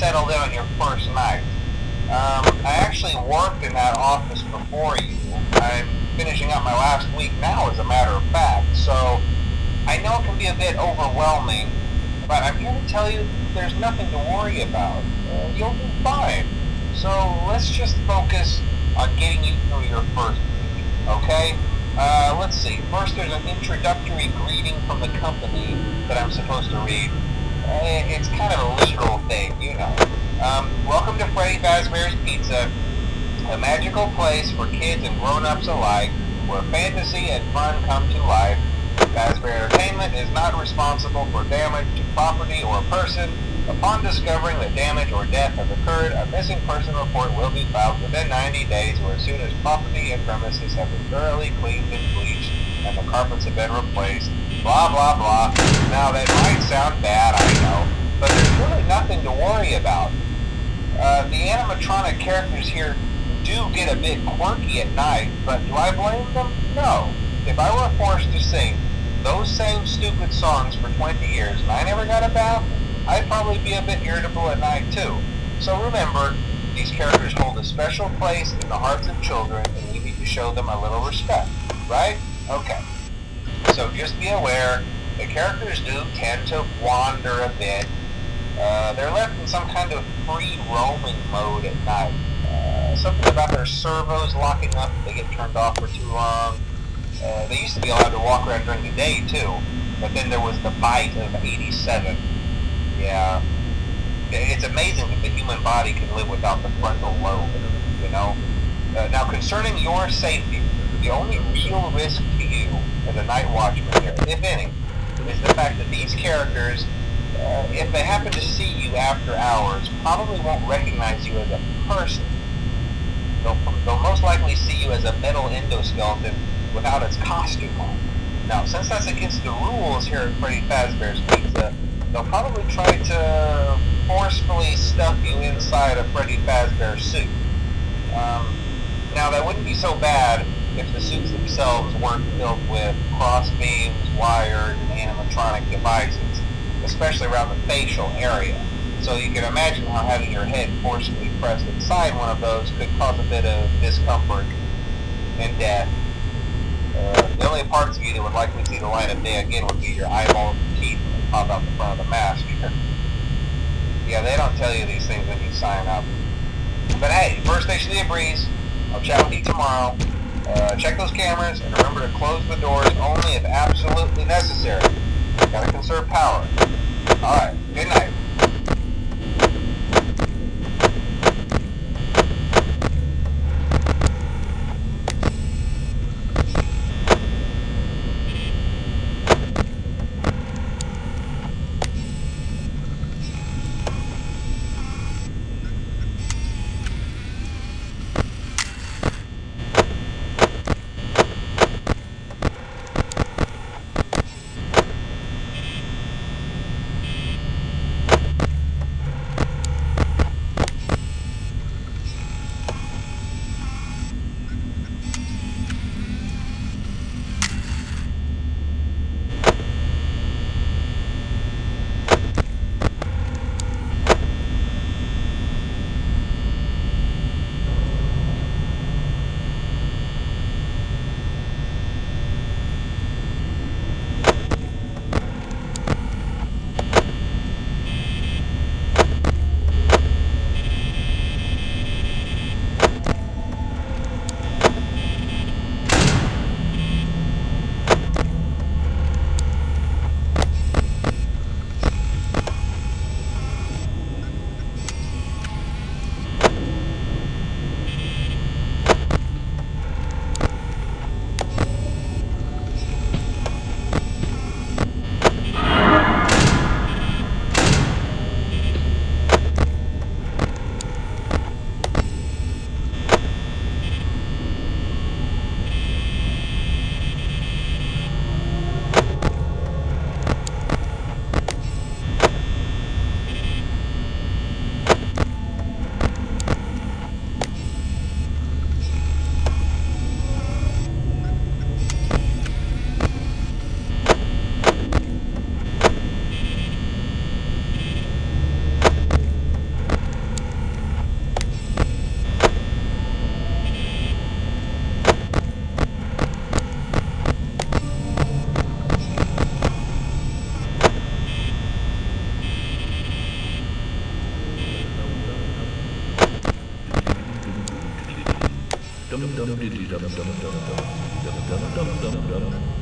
settled in on your first night. I actually worked in that office before you. I'm finishing up my last week now, as a matter of fact, so I know it can be a bit overwhelming, but I'm here to tell you there's nothing to worry about. You'll do fine. So let's just focus on getting you through your first week, okay? Let's see. First, there's an introductory greeting from the company that I'm supposed to read. It's kind of a legal thing, you know. Welcome to Freddys' Pizza, a magical place for kids and grown-ups alike, where fantasy and fun come to life. Fazbear Entertainment is not responsible for damage to property or person. Upon discovering that damage or death has occurred, a missing person report will be filed within 90 days or as soon as property and premises have been thoroughly cleaned and bleached and the carpets have been replaced. Blah, blah, blah. Now, that might sound bad, I know, but there's really nothing to worry about. The animatronic characters here do get a bit quirky at night, but do I blame them? No. If I were forced to sing those same stupid songs for 20 years and I never got a bath, I'd probably be a bit irritable at night too. So remember, these characters hold a special place in the hearts of children and we need to show them a little respect, right? Okay. So just be aware, the characters do tend to wander a bit. They're left in some kind of free roaming mode at night. Something about their servos locking up if they get turned off for too long. They used to be allowed to walk around during the day too, but then there was the bite of 87. Yeah, it's amazing that the human body can live without the frontal lobe, you know? Now, concerning your safety, the only real risk to you as a night watchman here, if any, is the fact that these characters, if they happen to see you after hours, probably won't recognize you as a person. They'll most likely see you as a metal endoskeleton without its costume on. Now, since that's against the rules here at Freddy Fazbear's Pizza, they'll probably try to forcefully stuff you inside a Freddy Fazbear suit. Now, that wouldn't be so bad if the suits themselves weren't filled with cross beams, wires, and animatronic devices, especially around the facial area. So you can imagine how having your head forcefully pressed inside one of those could cause a bit of discomfort and death. The only parts of you that would likely see the light of day again would be your eyeballs and teeth when they pop out the front of the mask. Yeah, they don't tell you these things when you sign up. But hey, first station of the breeze. I'll chat with you tomorrow. Check those cameras and remember to close the doors only if absolutely necessary. Gotta conserve power. Alright, good night. dum dum dum dum dum dum dum dum dum dum dum dum dum.